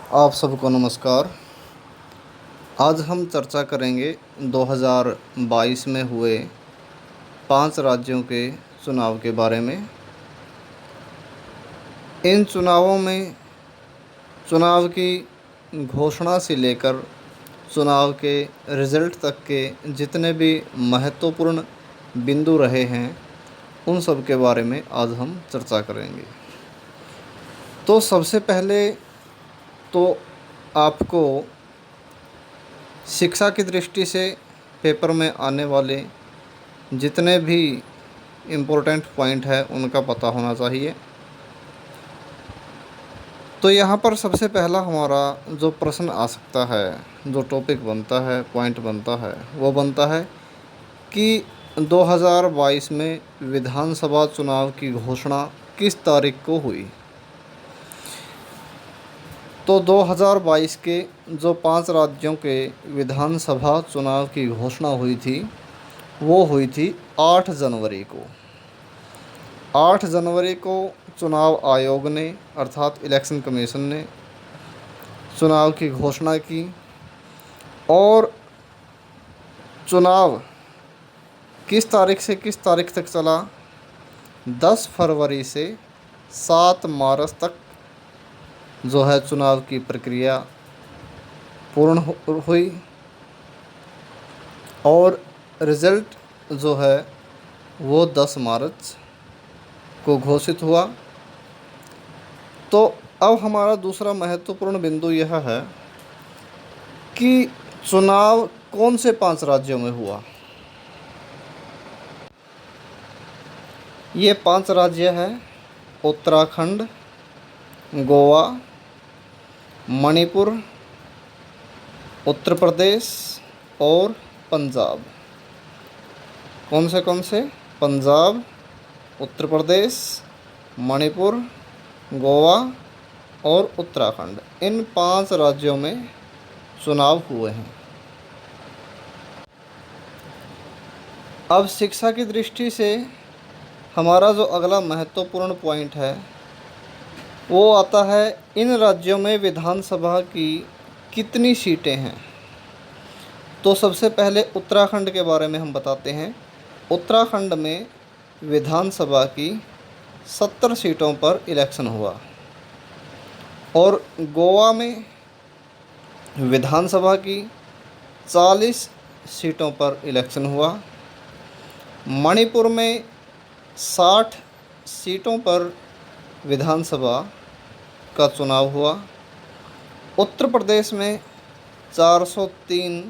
आप सबको नमस्कार। आज हम चर्चा करेंगे 2022 में हुए 5 राज्यों के चुनाव के बारे में। इन चुनावों में चुनाव की घोषणा से लेकर चुनाव के रिज़ल्ट तक के जितने भी महत्वपूर्ण बिंदु रहे हैं उन सब के बारे में आज हम चर्चा करेंगे। तो सबसे पहले तो आपको शिक्षा की दृष्टि से पेपर में आने वाले जितने भी इम्पोर्टेंट पॉइंट है उनका पता होना चाहिए। तो यहाँ पर सबसे पहला हमारा जो प्रश्न आ सकता है, जो टॉपिक बनता है, पॉइंट बनता है, वो बनता है कि 2022 में विधानसभा चुनाव की घोषणा किस तारीख को हुई। तो 2022 के जो 5 राज्यों के विधानसभा चुनाव की घोषणा हुई थी वो हुई थी 8 जनवरी को। 8 जनवरी को चुनाव आयोग ने अर्थात इलेक्शन कमीशन ने चुनाव की घोषणा की और चुनाव किस तारीख से किस तारीख तक चला, 10 फरवरी से 7 मार्च तक जो है चुनाव की प्रक्रिया पूर्ण हुई और रिज़ल्ट जो है वो 10 मार्च को घोषित हुआ। तो अब हमारा दूसरा महत्वपूर्ण बिंदु यह है कि चुनाव कौन से 5 राज्यों में हुआ। ये 5 राज्य हैं उत्तराखंड, गोवा, मणिपुर, उत्तर प्रदेश और पंजाब। कौन से? पंजाब, उत्तर प्रदेश, मणिपुर, गोवा और उत्तराखंड। इन 5 राज्यों में चुनाव हुए हैं। अब शिक्षा की दृष्टि से हमारा जो अगला महत्वपूर्ण पॉइंट है वो आता है इन राज्यों में विधानसभा की कितनी सीटें हैं। तो सबसे पहले उत्तराखंड के बारे में हम बताते हैं। उत्तराखंड में विधानसभा की 70 सीटों पर इलेक्शन हुआ और गोवा में विधानसभा की 40 सीटों पर इलेक्शन हुआ। मणिपुर में 60 सीटों पर विधानसभा का चुनाव हुआ। उत्तर प्रदेश में 403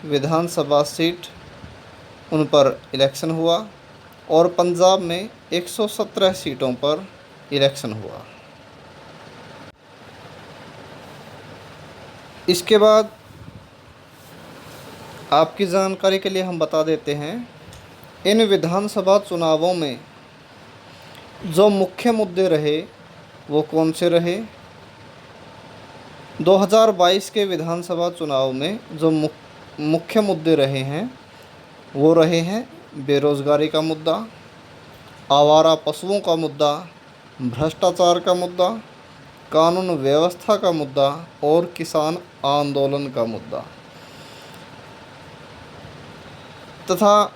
विधानसभा सीट उन पर इलेक्शन हुआ और पंजाब में 117 सीटों पर इलेक्शन हुआ। इसके बाद आपकी जानकारी के लिए हम बता देते हैं इन विधानसभा चुनावों में जो मुख्य मुद्दे रहे वो कौन से रहे। 2022 के विधानसभा चुनाव में जो मुख्य मुद्दे रहे हैं वो रहे हैं बेरोज़गारी का मुद्दा, आवारा पशुओं का मुद्दा, भ्रष्टाचार का मुद्दा, कानून व्यवस्था का मुद्दा और किसान आंदोलन का मुद्दा। तथा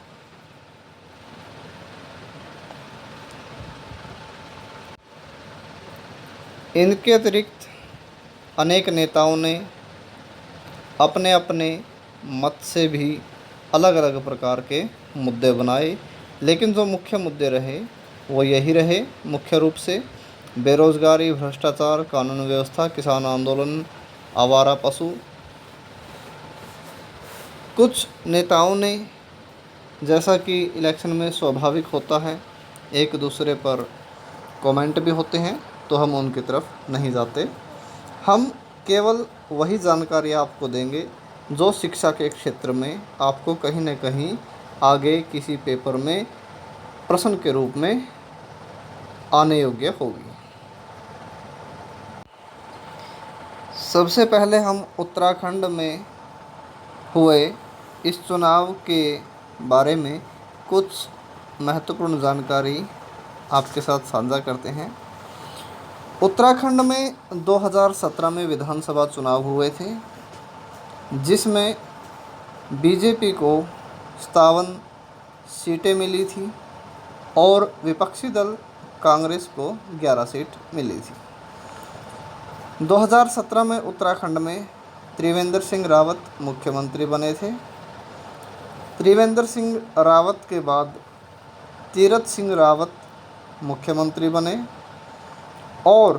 इनके अतिरिक्त अनेक नेताओं ने अपने अपने मत से भी अलग अलग प्रकार के मुद्दे बनाए, लेकिन जो मुख्य मुद्दे रहे वो यही रहे मुख्य रूप से बेरोज़गारी, भ्रष्टाचार, कानून व्यवस्था, किसान आंदोलन, आवारा पशु। कुछ नेताओं ने, जैसा कि इलेक्शन में स्वाभाविक होता है, एक दूसरे पर कमेंट भी होते हैं, तो हम उनकी तरफ नहीं जाते। हम केवल वही जानकारी आपको देंगे जो शिक्षा के क्षेत्र में आपको कहीं न कहीं आगे किसी पेपर में प्रश्न के रूप में आने योग्य होगी। सबसे पहले हम उत्तराखंड में हुए इस चुनाव के बारे में कुछ महत्वपूर्ण जानकारी आपके साथ साझा करते हैं। उत्तराखंड में 2017 में विधानसभा चुनाव हुए थे, जिसमें बीजेपी को 57 सीटें मिली थी और विपक्षी दल कांग्रेस को 11 सीट मिली थी। 2017 में उत्तराखंड में त्रिवेंद्र सिंह रावत मुख्यमंत्री बने थे। त्रिवेंद्र सिंह रावत के बाद तीरथ सिंह रावत मुख्यमंत्री बने और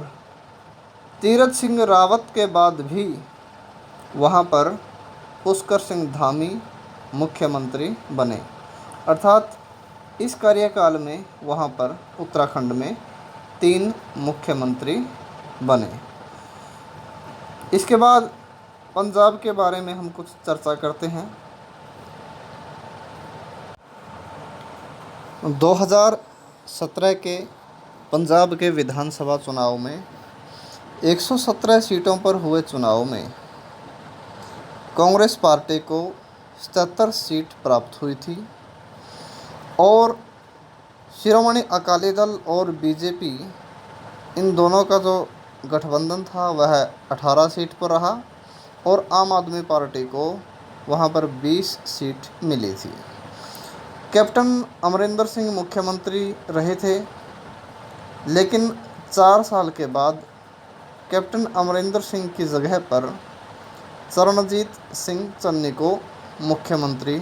तीरथ सिंह रावत के बाद भी वहाँ पर पुष्कर सिंह धामी मुख्यमंत्री बने। अर्थात इस कार्यकाल में वहाँ पर उत्तराखंड में 3 मुख्यमंत्री बने। इसके बाद पंजाब के बारे में हम कुछ चर्चा करते हैं। 2017 के पंजाब के विधानसभा चुनाव में 117 सीटों पर हुए चुनाव में कांग्रेस पार्टी को 77 सीट प्राप्त हुई थी और शिरोमणि अकाली दल और बीजेपी इन दोनों का जो गठबंधन था वह 18 सीट पर रहा और आम आदमी पार्टी को वहां पर 20 सीट मिली थी। कैप्टन अमरिंदर सिंह मुख्यमंत्री रहे थे, लेकिन 4 साल के बाद कैप्टन अमरिंदर सिंह की जगह पर चरणजीत सिंह चन्नी को मुख्यमंत्री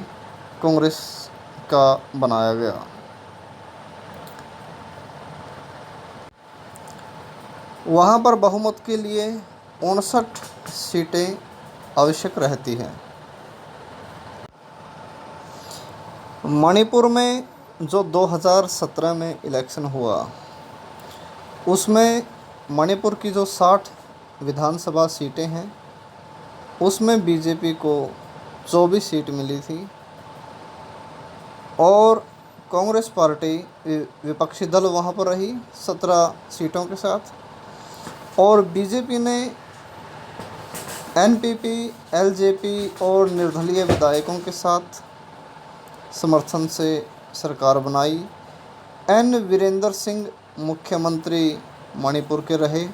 कांग्रेस का बनाया गया। वहाँ पर बहुमत के लिए 59 सीटें आवश्यक रहती हैं। मणिपुर में जो 2017 में इलेक्शन हुआ, उसमें मणिपुर की जो 60 विधानसभा सीटें हैं उसमें बीजेपी को 24 सीट मिली थी और कांग्रेस पार्टी विपक्षी दल वहाँ पर रही 17 सीटों के साथ और बीजेपी ने एनपीपी, एलजेपी और निर्दलीय विधायकों के साथ समर्थन से सरकार बनाई। एन वीरेंद्र सिंह मुख्यमंत्री मणिपुर के रहे।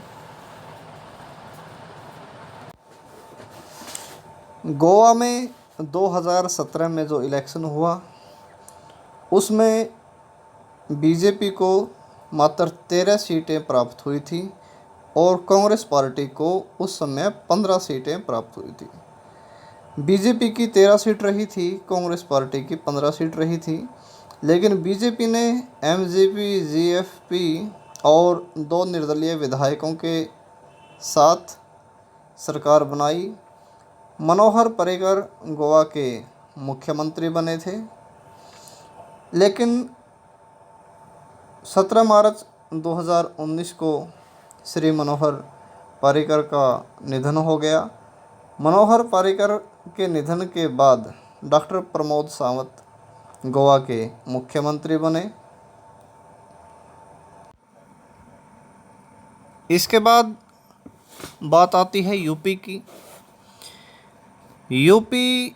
गोवा में 2017 में जो इलेक्शन हुआ उसमें बीजेपी को मात्र 13 सीटें प्राप्त हुई थी और कांग्रेस पार्टी को उस समय 15 सीटें प्राप्त हुई थी। बीजेपी की 13 सीट रही थी, कांग्रेस पार्टी की 15 सीट रही थी, लेकिन बीजेपी ने एमजीपी, जीएफपी और 2 निर्दलीय विधायकों के साथ सरकार बनाई। मनोहर पर्रिकर गोवा के मुख्यमंत्री बने थे, लेकिन 17 मार्च 2019 को श्री मनोहर पर्रिकर का निधन हो गया। मनोहर पर्रिकर के निधन के बाद डॉक्टर प्रमोद सावंत गोवा के मुख्यमंत्री बने। इसके बाद बात आती है यूपी की। यूपी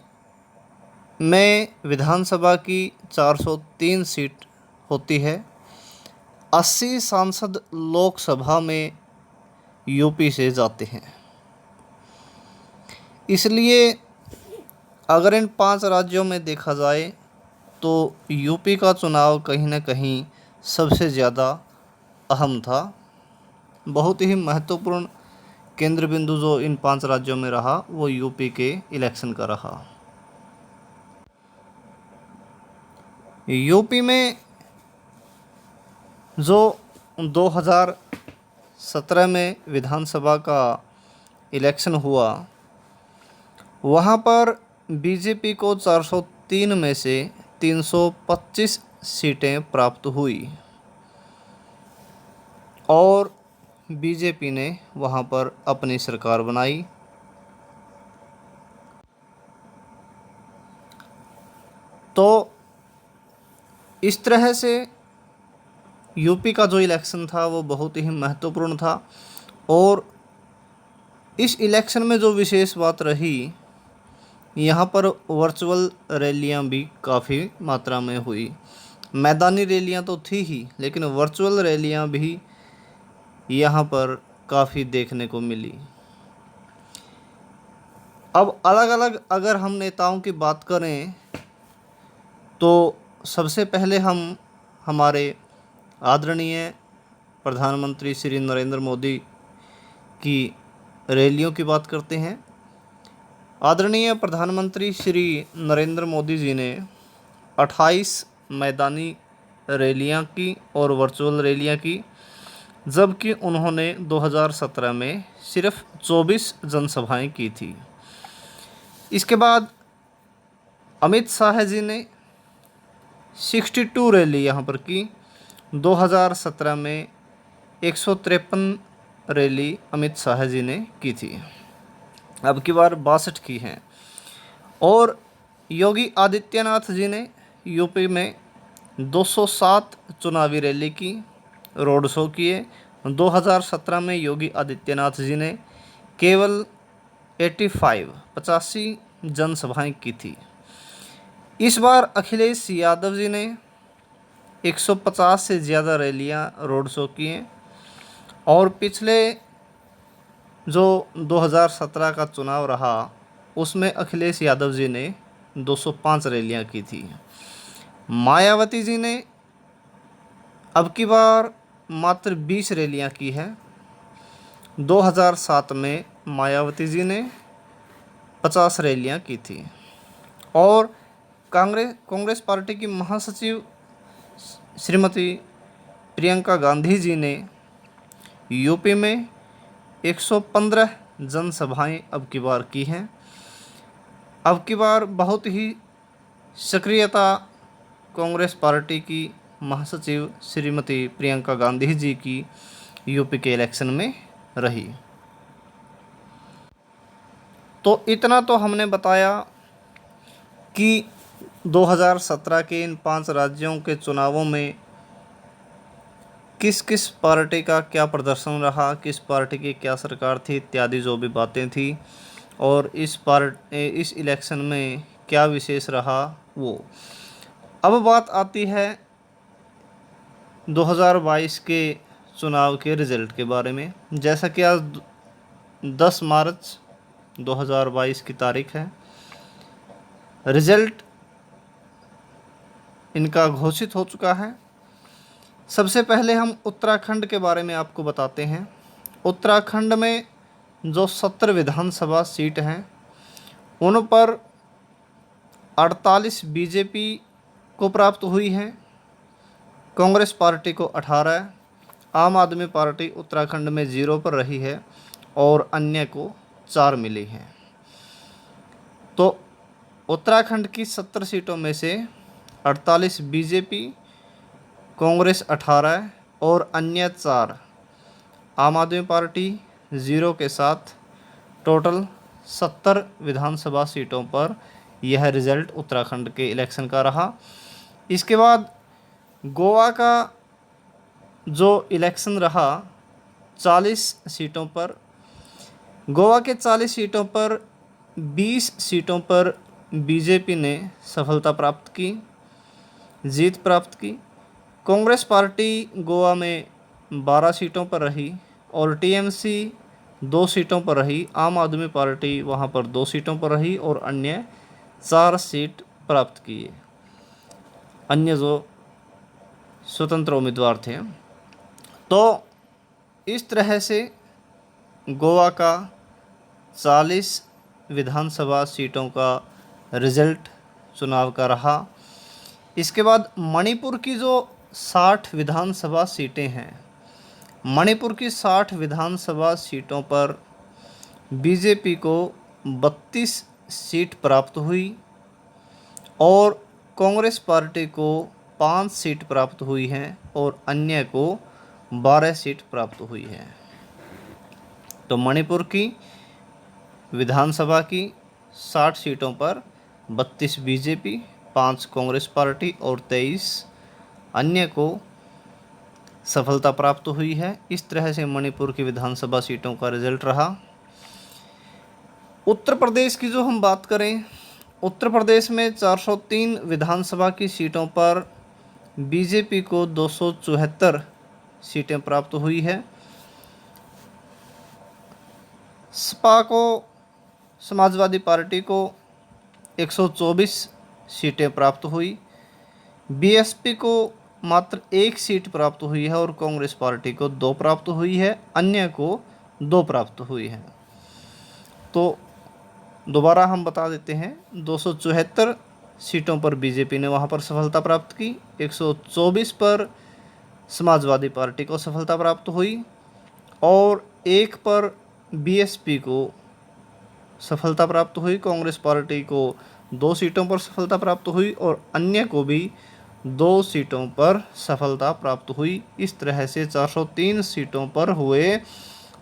में विधानसभा की 403 सीट होती है। 80 सांसद लोकसभा में यूपी से जाते हैं। इसलिए अगर इन 5 राज्यों में देखा जाए तो यूपी का चुनाव कहीं न कहीं सबसे ज़्यादा अहम था। बहुत ही महत्वपूर्ण केंद्र बिंदु जो इन 5 राज्यों में रहा वो यूपी के इलेक्शन का रहा। यूपी में जो 2017 में विधानसभा का इलेक्शन हुआ, वहाँ पर बीजेपी को 403 में से 325 सीटें प्राप्त हुई और बीजेपी ने वहाँ पर अपनी सरकार बनाई। तो इस तरह से यूपी का जो इलेक्शन था वो बहुत ही महत्वपूर्ण था और इस इलेक्शन में जो विशेष बात रही, यहाँ पर वर्चुअल रैलियाँ भी काफ़ी मात्रा में हुई। मैदानी रैलियाँ तो थी ही, लेकिन वर्चुअल रैलियाँ भी यहाँ पर काफ़ी देखने को मिली। अब अलग अलग अगर हम नेताओं की बात करें तो सबसे पहले हम हमारे आदरणीय प्रधानमंत्री श्री नरेंद्र मोदी की रैलियों की बात करते हैं। आदरणीय प्रधानमंत्री श्री नरेंद्र मोदी जी ने 28 मैदानी रैलियां की और वर्चुअल रैलियां की, जबकि उन्होंने 2017 में सिर्फ 24 जनसभाएं की थी। इसके बाद अमित शाह जी ने 62 रैली यहाँ पर की। 2017 में 153 रैली अमित शाह जी ने की थी, अब की बार 62 की हैं। और योगी आदित्यनाथ जी ने यूपी में 207 चुनावी रैली की, रोड शो किए। 2017 में योगी आदित्यनाथ जी ने केवल 85 जनसभाएं की थी। इस बार अखिलेश यादव जी ने 150 से ज़्यादा रैलियां, रोड शो किए। और पिछले जो 2017 का चुनाव रहा उसमें अखिलेश यादव जी ने 205 रैलियां की थी। मायावती जी ने अब की बार मात्र 20 रैलियां की हैं। 2007 में मायावती जी ने 50 रैलियां की थी। और कांग्रेस पार्टी की महासचिव श्रीमती प्रियंका गांधी जी ने यूपी में 115 जनसभाएं अब की बार की हैं। अब की बार बहुत ही सक्रियता कांग्रेस पार्टी की महासचिव श्रीमती प्रियंका गांधी जी की यूपी के इलेक्शन में रही। तो इतना तो हमने बताया कि 2017 के इन 5 राज्यों के चुनावों में किस किस पार्टी का क्या प्रदर्शन रहा, किस पार्टी की क्या सरकार थी, इत्यादि जो भी बातें थी, और इस इलेक्शन में क्या विशेष रहा वो। अब बात आती है 2022 के चुनाव के रिज़ल्ट के बारे में। जैसा कि आज 10 मार्च 2022 की तारीख है, रिज़ल्ट इनका घोषित हो चुका है। सबसे पहले हम उत्तराखंड के बारे में आपको बताते हैं। उत्तराखंड में जो 70 विधानसभा सीट हैं उन पर 48 बीजेपी को प्राप्त हुई हैं, कांग्रेस पार्टी को 18, आम आदमी पार्टी उत्तराखंड में 0 पर रही है और अन्य को 4 मिली हैं। तो उत्तराखंड की 70 सीटों में से 48 बीजेपी, कांग्रेस 18 और अन्य 4 आम आदमी पार्टी 0 के साथ टोटल 70 विधानसभा सीटों पर यह रिज़ल्ट उत्तराखंड के इलेक्शन का रहा। इसके बाद गोवा का जो इलेक्शन रहा 40 सीटों पर, गोवा के 40 सीटों पर 20 सीटों पर बीजेपी ने सफलता प्राप्त की, जीत प्राप्त की। कांग्रेस पार्टी गोवा में 12 सीटों पर रही और टीएमसी 2 सीटों पर रही। आम आदमी पार्टी वहां पर 2 सीटों पर रही और अन्य 4 सीट प्राप्त किए, अन्य जो स्वतंत्र उम्मीदवार थे। तो इस तरह से गोवा का 40 विधानसभा सीटों का रिज़ल्ट चुनाव का रहा। इसके बाद मणिपुर की जो 60 विधानसभा सीटें हैं, मणिपुर की 60 विधानसभा सीटों पर बीजेपी को 32 सीट प्राप्त हुई और कांग्रेस पार्टी को 5 सीट प्राप्त हुई हैं और अन्य को 12 सीट प्राप्त हुई है। तो मणिपुर की विधानसभा की 60 सीटों पर 32 बीजेपी, 5 कांग्रेस पार्टी और 23 अन्य को सफलता प्राप्त हुई है। इस तरह से मणिपुर की विधानसभा सीटों का रिजल्ट रहा। उत्तर प्रदेश की जो हम बात करें, उत्तर प्रदेश में 403 विधानसभा की सीटों पर बीजेपी को 274 सीटें प्राप्त हुई है सपा को, समाजवादी पार्टी को 124 सीटें प्राप्त हुई, बीएसपी को मात्र 1 सीट प्राप्त हुई है और कांग्रेस पार्टी को 2 प्राप्त हुई है, अन्य को 2 प्राप्त हुई है। तो दोबारा हम बता देते हैं, 274 सीटों पर बीजेपी ने वहाँ पर सफलता प्राप्त की, 124 पर समाजवादी पार्टी को सफलता प्राप्त हुई और 1 पर बीएसपी को सफलता प्राप्त हुई, कांग्रेस पार्टी को 2 सीटों पर सफलता प्राप्त हुई और अन्य को भी 2 सीटों पर सफलता प्राप्त हुई। इस तरह से 403 सीटों पर हुए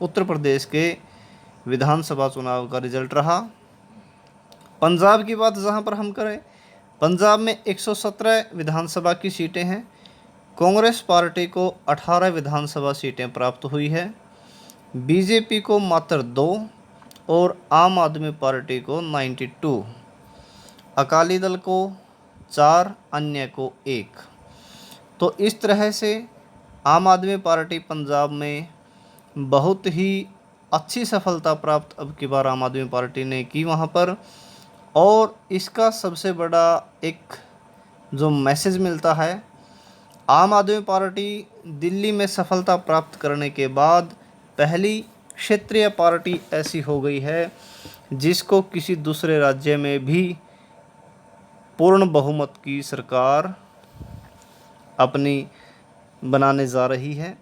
उत्तर प्रदेश के विधानसभा चुनाव का रिजल्ट रहा। पंजाब की बात जहां पर हम करें, पंजाब में 117 विधानसभा की सीटें हैं, कांग्रेस पार्टी को 18 विधानसभा सीटें प्राप्त हुई है, बीजेपी को मात्र 2 और आम आदमी पार्टी को 92, अकाली दल को 4, अन्य को 1। तो इस तरह से आम आदमी पार्टी पंजाब में बहुत ही अच्छी सफलता प्राप्त अब की बार आम आदमी पार्टी ने की वहाँ पर। और इसका सबसे बड़ा एक जो मैसेज मिलता है, आम आदमी पार्टी दिल्ली में सफलता प्राप्त करने के बाद पहली क्षेत्रीय पार्टी ऐसी हो गई है जिसको किसी दूसरे राज्य में भी पूर्ण बहुमत की सरकार अपनी बनाने जा रही है।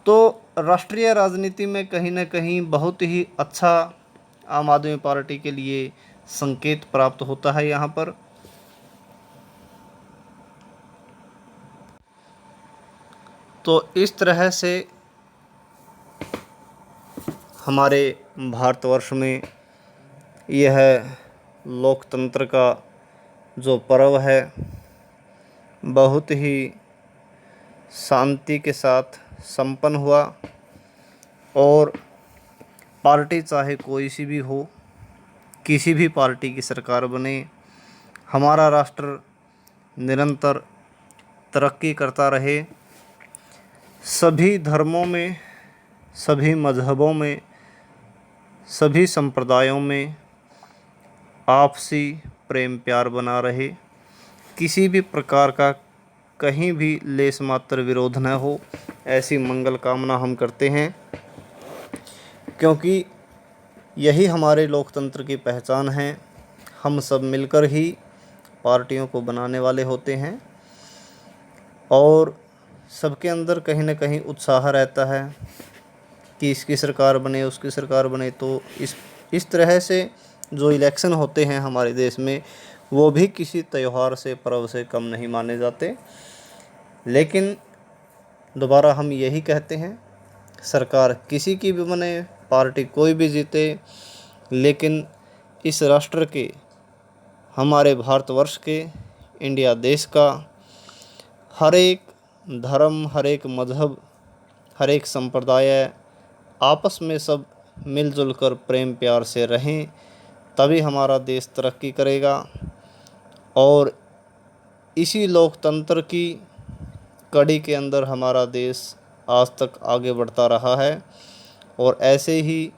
तो राष्ट्रीय राजनीति में कहीं ना कहीं बहुत ही अच्छा आम आदमी पार्टी के लिए संकेत प्राप्त होता है यहाँ पर। तो इस तरह से हमारे भारतवर्ष में यह लोकतंत्र का जो पर्व है बहुत ही शांति के साथ संपन्न हुआ और पार्टी चाहे कोई सी भी हो, किसी भी पार्टी की सरकार बने, हमारा राष्ट्र निरंतर तरक्की करता रहे। सभी धर्मों में, सभी मज़हबों में, सभी संप्रदायों में आपसी प्रेम प्यार बना रहे, किसी भी प्रकार का कहीं भी लेस मात्र विरोध न हो, ऐसी मंगल कामना हम करते हैं। क्योंकि यही हमारे लोकतंत्र की पहचान है। हम सब मिलकर ही पार्टियों को बनाने वाले होते हैं और सबके अंदर कहीं ना कहीं उत्साह रहता है कि इसकी सरकार बने, उसकी सरकार बने। तो इस तरह से जो इलेक्शन होते हैं हमारे देश में वो भी किसी त्यौहार से, पर्व से कम नहीं माने जाते। लेकिन दोबारा हम यही कहते हैं, सरकार किसी की भी बने, पार्टी कोई भी जीते, लेकिन इस राष्ट्र के, हमारे भारतवर्ष के, इंडिया देश का हर एक धर्म, हर एक मज़हब, हर एक संप्रदाय आपस में सब मिलजुल कर प्रेम प्यार से रहें, तभी हमारा देश तरक्की करेगा। और इसी लोकतंत्र की कड़ी के अंदर हमारा देश आज तक आगे बढ़ता रहा है और ऐसे ही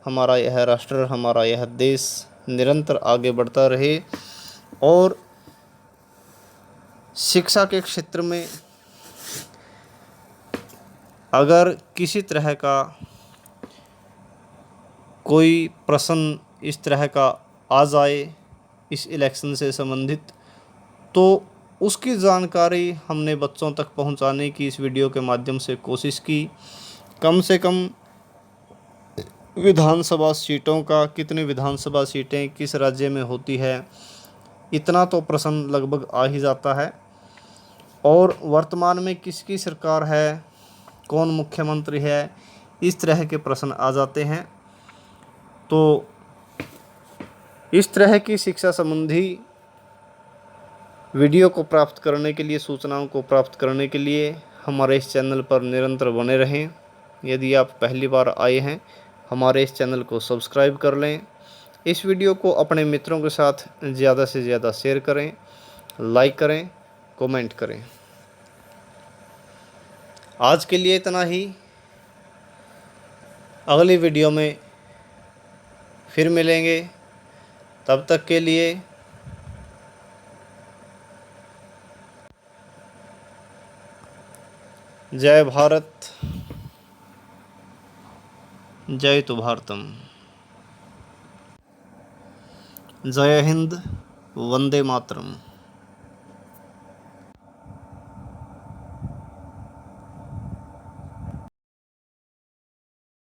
हमारा यह राष्ट्र, हमारा यह देश निरंतर आगे बढ़ता रहे। और शिक्षा के क्षेत्र में अगर किसी तरह का कोई प्रश्न इस तरह का आ जाए इस इलेक्शन से संबंधित, तो उसकी जानकारी हमने बच्चों तक पहुंचाने की इस वीडियो के माध्यम से कोशिश की। कम से कम विधानसभा सीटों का, कितनी विधानसभा सीटें किस राज्य में होती है, इतना तो प्रश्न लगभग आ ही जाता है। और वर्तमान में किसकी सरकार है, कौन मुख्यमंत्री है, इस तरह के प्रश्न आ जाते हैं। तो इस तरह की शिक्षा संबंधी वीडियो को प्राप्त करने के लिए, सूचनाओं को प्राप्त करने के लिए हमारे इस चैनल पर निरंतर बने रहें। यदि आप पहली बार आए हैं, हमारे इस चैनल को सब्सक्राइब कर लें। इस वीडियो को अपने मित्रों के साथ ज़्यादा से ज़्यादा शेयर करें, लाइक करें, कमेंट करें। आज के लिए इतना ही। अगली वीडियो में फिर मिलेंगे, तब तक के लिए जय भारत, जय तो भारतम, जय हिंद, वंदे मातरम।